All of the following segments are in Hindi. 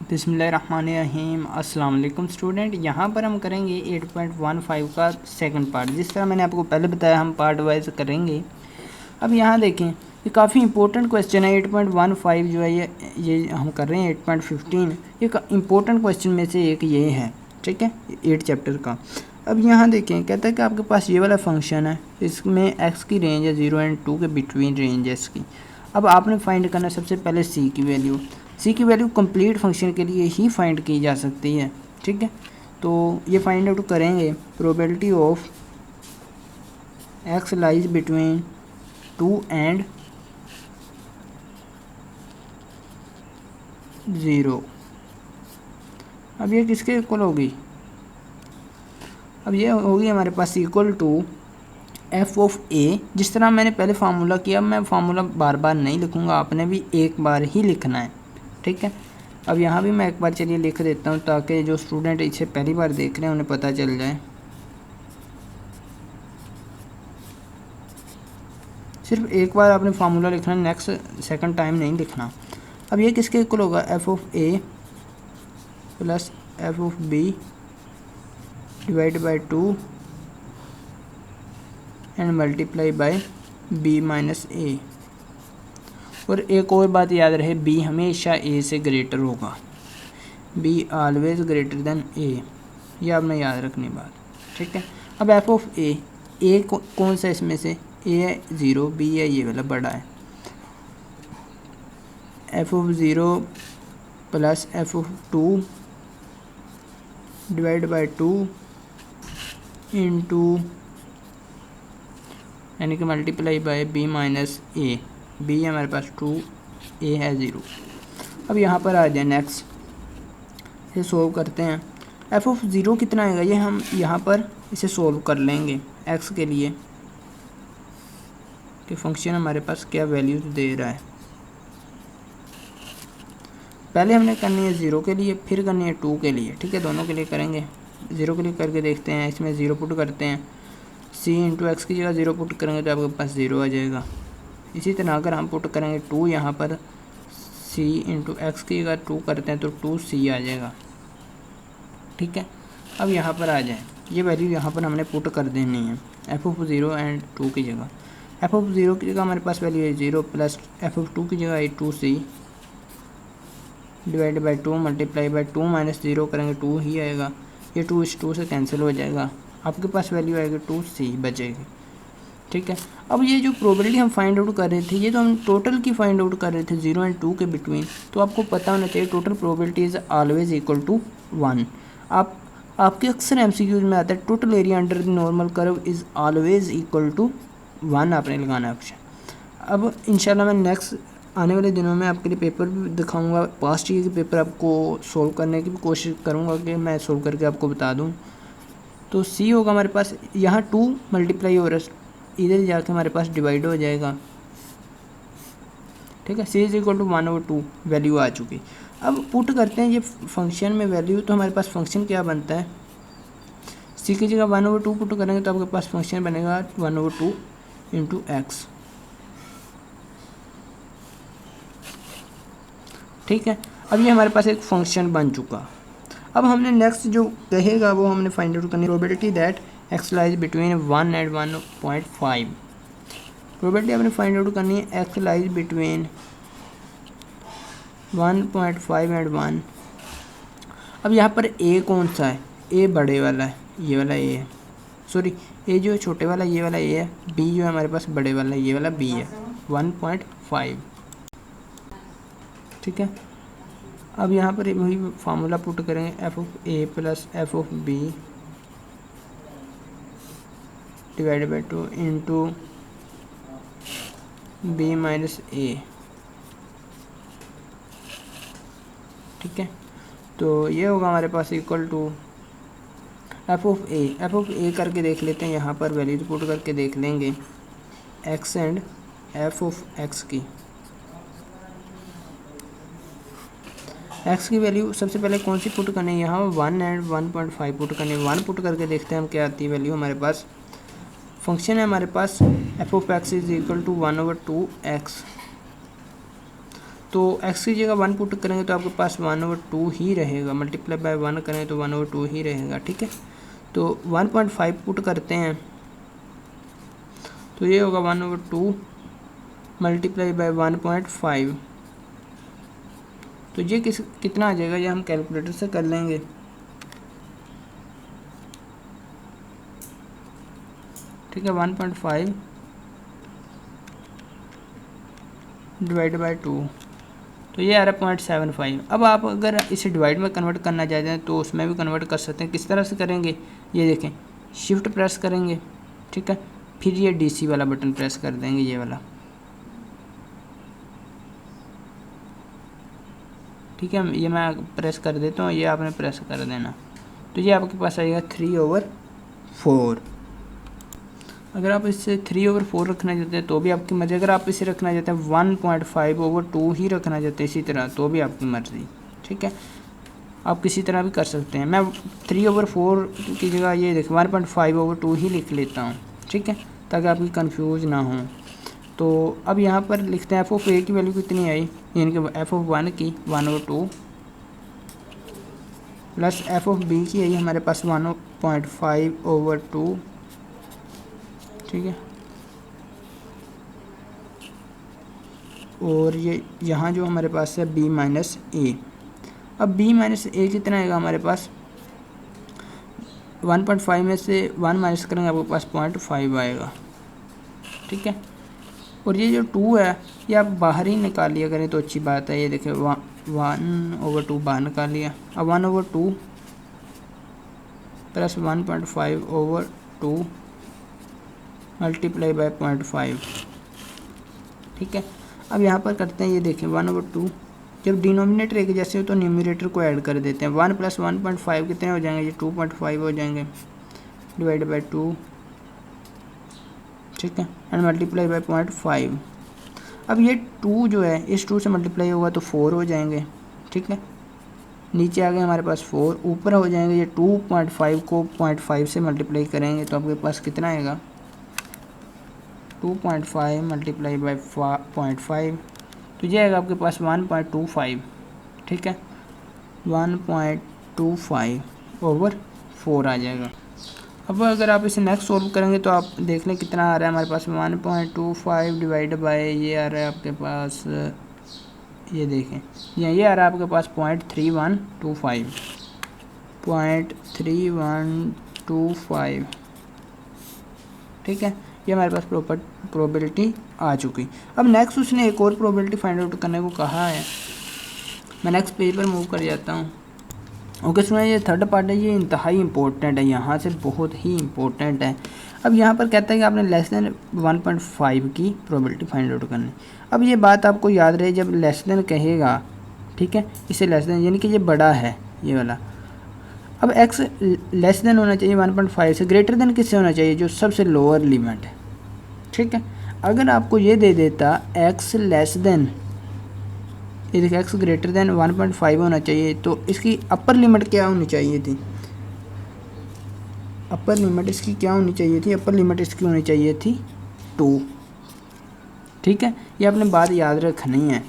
बिस्मिल्लाहिर्रहमानिर्रहीम। अस्सलाम वालेकुम स्टूडेंट। यहाँ पर हम करेंगे 8.15 का सेकंड पार्ट। जिस तरह मैंने आपको पहले बताया हम पार्ट वाइज करेंगे। अब यहाँ देखें, ये काफ़ी इंपॉर्टेंट क्वेश्चन है। 8.15 जो है ये हम कर रहे हैं 8.15। ये इंपॉर्टेंट क्वेश्चन में से एक ये है, ठीक है, 8 चैप्टर का। अब यहाँ देखें, कहता है कि आपके पास ये वाला फंक्शन है, इसमें एक्स की रेंज है 0 और 2 के बिटवीन रेंज है इसकी। अब आपने फाइंड करना सबसे पहले सी की वैल्यू। सी की वैल्यू कंप्लीट फंक्शन के लिए ही फाइंड की जा सकती है, ठीक है। तो ये फाइंड आउट करेंगे, probability of x lies between 2 and 0। अब ये किसके इक्वल होगी? अब ये होगी हमारे पास इक्वल टू एफ ऑफ ए। जिस तरह मैंने पहले फार्मूला किया, मैं फार्मूला बार बार नहीं लिखूंगा, आपने भी एक बार ही लिखना है, ठीक है। अब यहाँ भी मैं एक बार चलिए लिख देता हूँ ताकि जो स्टूडेंट इसे पहली बार देख रहे हैं उन्हें पता चल जाए। सिर्फ एक बार आपने फार्मूला लिखना, नेक्स्ट सेकंड टाइम नहीं लिखना। अब ये किसके इक्वल होगा? F of A plus F of B divide by 2 and multiply by B minus A. और एक और बात याद रहे, बी हमेशा ए से ग्रेटर होगा, बी ऑलवेज ग्रेटर देन ए, ये आपने याद रखनी बात, ठीक है। अब एफ ऑफ ए कौन सा इसमें से? ए है 0, बी है ये वाला बड़ा है। F of 0 plus F of 2 divide by 2 into यानी कि multiply by B minus A. B है हमारे पास 2, ए है 0। अब यहाँ पर आ जाए, नेक्स्ट इसे सोल्व करते हैं। एफ ऑफ 0 कितना आएगा? ये हम यहाँ पर इसे सोल्व कर लेंगे एक्स के लिए कि फंक्शन हमारे पास क्या वैल्यू दे रहा है। पहले हमने करनी है 0 के लिए, फिर करनी है 2 के लिए, ठीक है। दोनों के लिए करेंगे। 0 के लिए करके देखते हैं, इसमें 0 पुट करते हैं। सी इंटू एक्स की जगह 0 पुट करेंगे तो आपके पास 0 आ जाएगा। इसी तरह अगर हम पुट करेंगे 2 यहाँ पर, सी इंटू एक्स की जगह 2 करते हैं तो 2c आ जाएगा, ठीक है। अब यहाँ पर आ जाए, ये वैल्यू यहाँ पर हमने पुट कर देनी है एफ ऑफ 0 एंड 2 की जगह। एफ ऑफ 0 की जगह हमारे पास वैल्यू है 0 प्लस एफ ऑफ 2 की जगह है 2c divide by 2 multiply by 2 minus 0 करेंगे 2 ही आएगा। ये 2 इस 2 से कैंसिल हो जाएगा, आपके पास वैल्यू आएगी 2c बचेगी, ठीक है। अब ये जो प्रोबेबिलिटी हम फाइंड आउट कर रहे थे, ये तो हम टोटल की फाइंड आउट कर रहे थे 0 एंड 2 के बिटवीन। तो आपको पता होना चाहिए total probability is always equal to 1। आपके अक्सर एमसीक्यूज में आता है total area under the normal curve is always equal to 1, आपने लगाना है ऑप्शन। अब इंशाल्लाह मैं नेक्स्ट आने वाले दिनों में आपके लिए पेपर भी दिखाऊंगा, पास्ट ईयर के पेपर आपको सोल्व करने की भी कोशिश करूंगा कि मैं सोल्व करके आपको बता दूं। तो सी होगा हमारे पास, यहाँ 2 मल्टीप्लाई हो रहा है, इधर जाके हमारे पास डिवाइड हो जाएगा, ठीक है। सी इज इक्वल टू 1/2 वैल्यू आ चुकी। अब पुट करते हैं ये फंक्शन में वैल्यू, तो हमारे पास फंक्शन क्या बनता है? सी की जगह 1/2 पुट करेंगे तो आपके पास फंक्शन बनेगा 1/2 इंटू एक्स, ठीक है। अब ये हमारे पास एक फंक्शन बन चुका। अब हमने नेक्स्ट जो कहेगा वो हमने फाइंड आउट करनी, probability that x lies between 1 and 1.5। Probability आपने फाइंड आउट करनी है एक्स लाइज बिटवीन 1.5 एंड 1। अब यहाँ पर ए कौन सा है? ए बड़े वाला है, ये वाला ए है, सॉरी ए जो है छोटे वाला ये वाला ए है, बी जो है हमारे पास बड़े वाला ये वाला बी है 1.5, ठीक है। अब यहाँ पर वही फार्मूला पुट करेंगे, F of A plus F of B divide by 2 into B minus A, ठीक है। तो ये होगा हमारे पास equal to F of A करके देख लेते हैं, यहाँ पर वैल्यू पुट करके देख लेंगे x and F of x की। एक्स की वैल्यू सबसे पहले कौन सी पुट करनी है? यहाँ 1 एंड 1.5 पुट करनी है। 1 पुट करके देखते हैं हम क्या आती है वैल्यू हमारे पास। फंक्शन है हमारे पास F of X is equal to 1/2 X. तो x की जगह 1 पुट करेंगे तो आपके पास 1/2 ही रहेगा, मल्टीप्लाई बाय 1 करेंगे तो 1/2 ही रहेगा। ठीक है, तो 1.5 पुट करते हैं तो ये होगा 1/2 मल्टीप्लाई बाय 1.5। तो ये कितना आ जाएगा, ये हम कैलकुलेटर से कर लेंगे। ठीक है, 1.5 डिवाइड बाय 2, तो ये आ रहा है 0.75। अब आप अगर इसे डिवाइड में कन्वर्ट करना चाहते हैं तो उसमें भी कन्वर्ट कर सकते हैं। किस तरह से करेंगे, ये देखें, शिफ्ट प्रेस करेंगे, ठीक है, फिर ये DC वाला बटन प्रेस कर देंगे, ये वाला। ठीक है, ये मैं प्रेस कर देता हूँ, ये आपने प्रेस कर देना, तो ये आपके पास आएगा 3/4। अगर आप इसे 3/4 रखना चाहते हैं तो भी आपकी मर्ज़ी, अगर आप इसे रखना चाहते हैं 1.5/2 ही रखना चाहते हैं इसी तरह, तो भी आपकी मर्ज़ी। ठीक है, आप किसी तरह भी कर सकते हैं। मैं 3/4 की जगह ये देखें 1.5/2 ही लिख लेता हूँ। ठीक है, ताकि आपकी कंफ्यूज ना हो। तो अब यहाँ पर लिखते हैं f(a) की वैल्यू कितनी आई, यानी कि f(1) की 1/2 प्लस f(b) की आई हमारे पास 1.5/2। ठीक है, और ये यहाँ जो हमारे पास है b माइनस a। अब b माइनस a कितना आएगा हमारे पास, 1.5 में से 1 माइनस करेंगे आपके पास 0.5 आएगा। ठीक है, और ये जो 2 है ये आप बाहर ही निकाल लिया करें तो अच्छी बात है। ये देखिए 1/2 बाहर निकाल लिया। अब 1/2 प्लस 1.5/2 मल्टीप्लाई बाय 0.5। ठीक है, अब यहाँ पर करते हैं, ये देखें 1/2, जब डिनोमिनेटर एक जैसे हो तो न्यूमरेटर को ऐड कर देते हैं। 1 + 1.5 कितने हो जाएंगे, ये 2.5 हो जाएंगे, डिवाइड बाय 2। ठीक है, एंड मल्टीप्लाई बाय 0.5। अब ये 2 जो है इस 2 से मल्टीप्लाई होगा तो 4 हो जाएंगे। ठीक है, नीचे आ गए हमारे पास 4, ऊपर हो जाएंगे ये 2.5 को 0.5 से मल्टीप्लाई करेंगे तो आपके पास कितना आएगा, 2.5 मल्टीप्लाई बाय 0.5, तो ये आएगा आपके पास 1.25। ठीक है, 1.25/4 आ जाएगा। अब अगर आप इसे नेक्स्ट सोल्व करेंगे तो आप देख लें कितना आ रहा है हमारे पास, 1.25 डिवाइड बाय ये आ रहा है आपके पास, ये देखें ये आ रहा है आपके पास 0.3125। ठीक है, ये हमारे पास प्रोबेबिलिटी आ चुकी। अब नेक्स्ट उसने एक और प्रोबेबिलिटी फाइंड आउट करने को कहा है। मैं नेक्स्ट पेज पर मूव कर जाता हूँ। ओके सुना, ये थर्ड पार्ट है, ये इंतहाई इंपॉर्टेंट है, यहाँ से बहुत ही इंपॉर्टेंट है। अब यहाँ पर कहता है कि आपने लेस देन 1.5 की प्रोबेबिलिटी फाइंड आउट करनी। अब ये बात आपको याद रहे, जब लेस देन कहेगा, ठीक है, इसे लेस देन यानी कि ये बड़ा है ये वाला। अब x लेस देन होना चाहिए 1.5 से, ग्रेटर देन किससे होना चाहिए, जो सबसे लोअर लिमिट है। ठीक है, अगर आपको ये दे देता x लेस देन, ये देखिए x ग्रेटर देन 1.5 होना चाहिए, तो इसकी अपर लिमिट क्या होनी चाहिए थी, अपर लिमिट इसकी क्या होनी चाहिए थी, अपर लिमिट इसकी होनी चाहिए थी 2। ठीक है, ये आपने बात याद रखनी है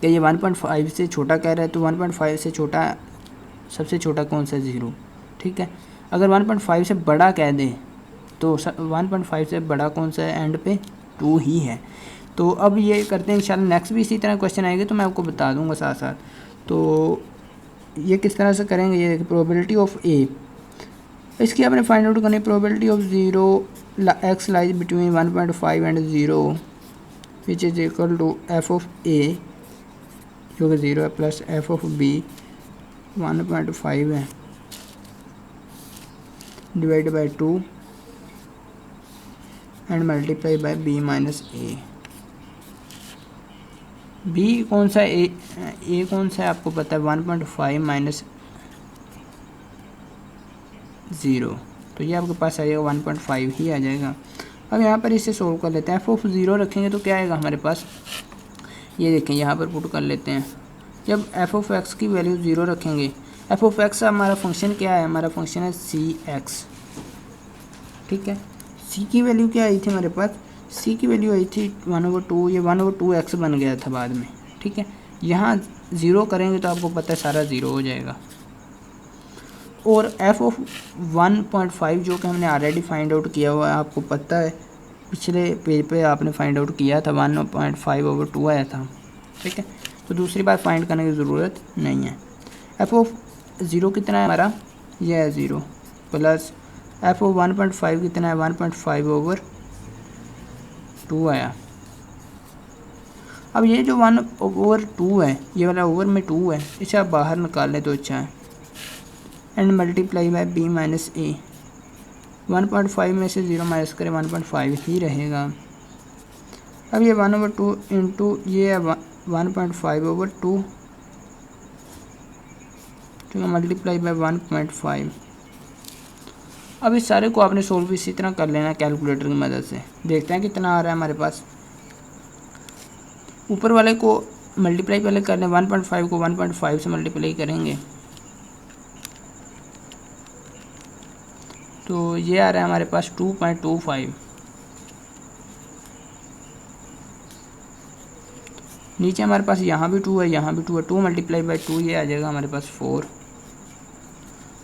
कि ये 1.5 से छोटा कह रहा है, तो 1.5 से छोटा सबसे छोटा कौन सा, 0। ठीक है, अगर 1.5 से बड़ा कह दे तो 1.5 से बड़ा कौन सा है, एंड पे 2 ही है। तो अब ये करते हैं, इंशाल्लाह नेक्स्ट भी इसी तरह क्वेश्चन आएंगे तो मैं आपको बता दूंगा साथ साथ। तो ये किस तरह से करेंगे, ये देखिए प्रोबेबिलिटी ऑफ ए, इसकी आपने फाइंड आउट करनी। Probability of 0 x lies between 1.5 and 0 which is equal to f of a जो कि 0 है प्लस f ऑफ b 1.5 है divide by 2 and multiply by b minus a। b कौन सा है, a कौन सा है आपको पता है, 1.5 माइनस 0, तो ये आपके पास आ जाएगा 1.5 ही आ जाएगा। अब यहाँ पर इसे सोल्व कर लेते हैं। f ऑफ 0 रखेंगे तो क्या आएगा हमारे पास, ये देखें यहाँ पर पुट कर लेते हैं। जब f ऑफ x की वैल्यू 0 रखेंगे, f ऑफ x हमारा फंक्शन क्या है, हमारा फंक्शन है cx। ठीक है, c की वैल्यू क्या आई थी हमारे पास, c की वैल्यू आई थी 1/2, ये 1/2x बन गया था बाद में। ठीक है। यहाँ 0 करेंगे तो आपको पता है सारा 0 हो जाएगा। और एफ ऑफ 1.5 जो कि हमने ऑलरेडी फाइंड आउट किया हुआ है, आपको पता है पिछले पेज पे आपने फाइंड आउट किया था 1.5/2 आया था, ठीक है। तो दूसरी बार फाइंड करने की ज़रूरत नहीं है। एफ ऑफ 0 कितना है हमारा, यह है 0 प्लस एफ ऑफ 1.5 कितना है 1.5/2 आया। अब ये जो 1/2 है, ये वाला ओवर में 2 है, इसे आप बाहर निकाल लें तो अच्छा है। And multiply by b minus A, 1.5 में से 0 माइनस करें 1.5 ही रहेगा। अब ये 1/2 इंटू ये है 1.5/2, ठीक है, मल्टीप्लाई बाय 1.5। अब इस सारे को आपने सोल्व इसी तरह कर लेना कैलकुलेटर की मदद से। देखते हैं कितना आ रहा है हमारे पास। ऊपर वाले को मल्टीप्लाई पहले कर लें, 1.5 को 1.5 से मल्टीप्लाई करेंगे तो ये आ रहा है हमारे पास 2.25। नीचे हमारे पास यहाँ भी 2 है, यहाँ भी 2 है, 2 मल्टीप्लाई बाई 2 ये आ जाएगा हमारे पास 4।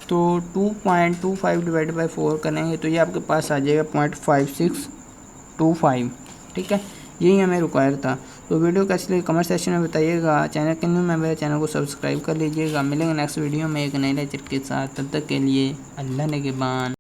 तो 2.25 डिवाइड बाई 4 करेंगे तो ये आपके पास आ जाएगा 0.5625, ठीक है। यही हमें रिक्वायर था। तो वीडियो कैसे लगी कमेंट सेक्शन में बताइएगा। चैनल के न्यू मेंबर चैनल को सब्सक्राइब कर लीजिएगा। मिलेंगे नेक्स्ट वीडियो में एक नए लेक्चर के साथ, तब तक के लिए अल्लाह निगहबान।